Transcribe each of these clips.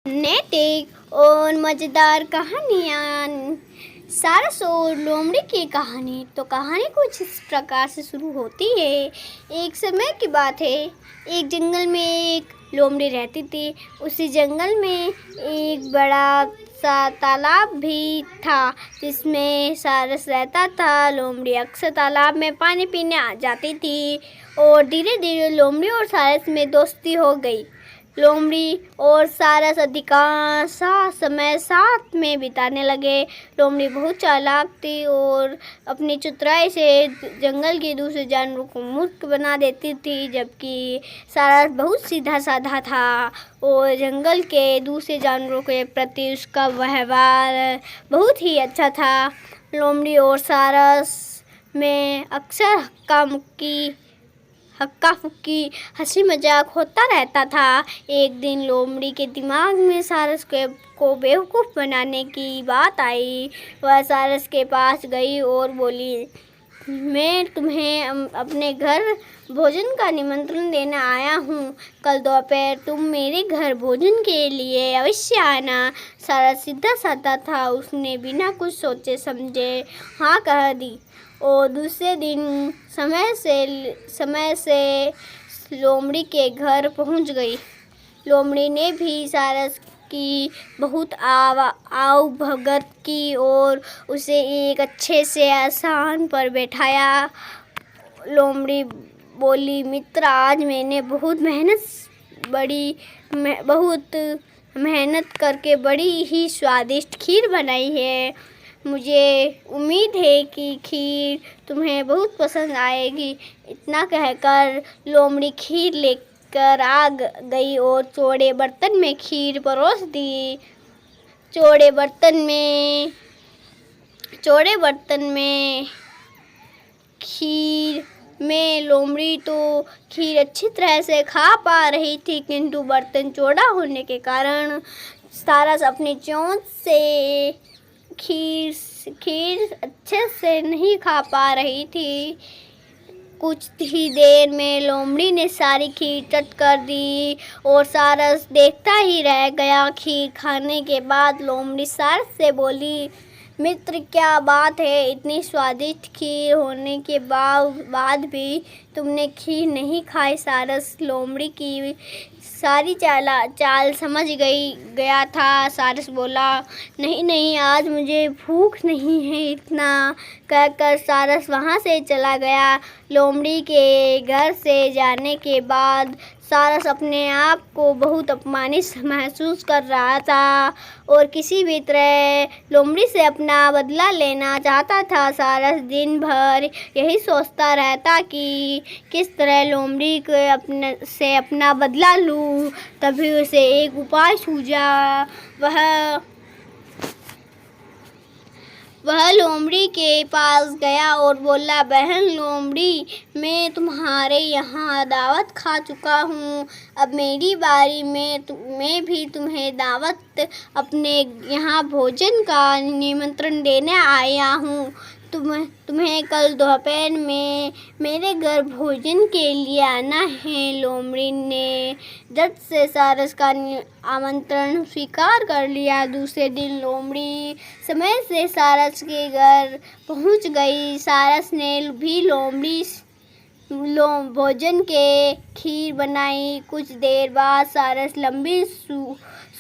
नैतिक और मज़ेदार कहानियाँ। सारस और लोमड़ी की कहानी। तो कहानी कुछ इस प्रकार से शुरू होती है। एक समय की बात है, एक जंगल में एक लोमड़ी रहती थी। उसी जंगल में एक बड़ा सा तालाब भी था जिसमें सारस रहता था। लोमड़ी अक्सर तालाब में पानी पीने आ जाती थी और धीरे धीरे लोमड़ी और सारस में दोस्ती हो गई। लोमड़ी और सारस अधिकांश समय साथ में बिताने लगे। लोमड़ी बहुत चालाक थी और अपनी चतुराई से जंगल के दूसरे जानवरों को मूर्ख बना देती थी, जबकि सारस बहुत सीधा साधा था और जंगल के दूसरे जानवरों के प्रति उसका व्यवहार बहुत ही अच्छा था। लोमड़ी और सारस में अक्सर हक्का फुक्की हंसी मजाक होता रहता था। एक दिन लोमड़ी के दिमाग में सारस को बेवकूफ़ बनाने की बात आई। वह सारस के पास गई और बोली, मैं तुम्हें अपने घर भोजन का निमंत्रण देने आया हूँ। कल दोपहर तुम मेरे घर भोजन के लिए अवश्य आना। सारस सीधा साधा था, उसने बिना कुछ सोचे समझे हाँ कह दी और दूसरे दिन समय से लोमड़ी के घर पहुंच गई। लोमड़ी ने भी सारस की बहुत आवभगत की और उसे एक अच्छे से आसन पर बैठाया। लोमड़ी बोली, मित्र, आज मैंने बहुत मेहनत करके बड़ी ही स्वादिष्ट खीर बनाई है। मुझे उम्मीद है कि खीर तुम्हें बहुत पसंद आएगी। इतना कहकर लोमड़ी खीर लेकर आ गई और चौड़े बर्तन में खीर परोस दी। चौड़े बर्तन में खीर में लोमड़ी तो खीर अच्छी तरह से खा पा रही थी, किंतु बर्तन चौड़ा होने के कारण सारस अपनी चोंच से खीर अच्छे से नहीं खा पा रही थी। कुछ ही देर में लोमड़ी ने सारी खीर चट कर दी और सारस देखता ही रह गया। खीर खाने के बाद लोमड़ी सारस से बोली, मित्र, क्या बात है, इतनी स्वादिष्ट खीर होने के बाद भी तुमने खीर नहीं खाई। सारस लोमड़ी की सारी चाल समझ गया था। सारस बोला, नहीं, आज मुझे भूख नहीं है। इतना कहकर सारस वहाँ से चला गया। लोमड़ी के घर से जाने के बाद सारस अपने आप को बहुत अपमानित महसूस कर रहा था और किसी भी तरह लोमड़ी से अपना बदला लेना चाहता था। सारस दिन भर यही सोचता रहता कि किस तरह लोमड़ी को अपना बदला लूँ। तभी उसे एक उपाय सूझा। वह लोमड़ी के पास गया और बोला, बहन लोमड़ी, मैं तुम्हारे यहाँ दावत खा चुका हूँ। अब मेरी बारी में मैं भी तुम्हें दावत अपने यहाँ भोजन का निमंत्रण देने आया हूँ। तुम्हें कल दोपहर में मेरे घर भोजन के लिए आना है। लोमड़ी ने झट से सारस का आमंत्रण स्वीकार कर लिया। दूसरे दिन लोमड़ी समय से सारस के घर पहुंच गई। सारस ने भी भोजन के खीर बनाई। कुछ देर बाद सारस लंबी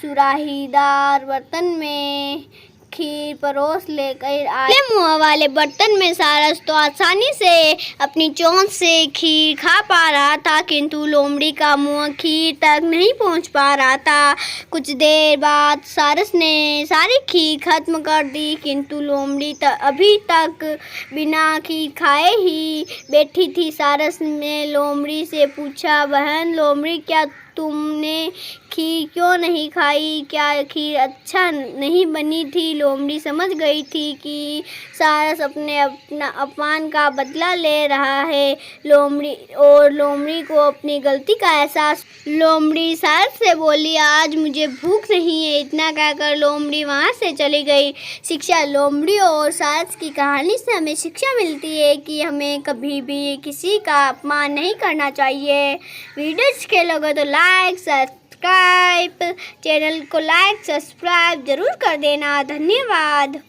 सुराहीदार बर्तन में खीर परोस लेकर आए। मुँह वाले बर्तन में सारस तो आसानी से अपनी चोंच से खीर खा पा रहा था, किंतु लोमड़ी का मुँह खीर तक नहीं पहुंच पा रहा था। कुछ देर बाद सारस ने सारी खीर खत्म कर दी, किंतु लोमड़ी अभी तक बिना खीर खाए ही बैठी थी। सारस ने लोमड़ी से पूछा, बहन लोमड़ी, क्या तुमने खीर क्यों नहीं खाई? क्या खीर अच्छा नहीं बनी थी? लोमड़ी समझ गई थी कि सारस अपना अपमान का बदला ले रहा है। लोमड़ी को अपनी गलती का एहसास। लोमड़ी सारस से बोली, आज मुझे भूख नहीं है। इतना कहकर लोमड़ी वहाँ से चली गई। शिक्षा। लोमड़ी और सारस की कहानी से हमें शिक्षा मिलती है कि हमें कभी भी किसी का अपमान नहीं करना चाहिए। वीडियो अच्छे लगे तो लाइक सब्सक्राइब, चैनल को लाइक सब्सक्राइब ज़रूर कर देना। धन्यवाद।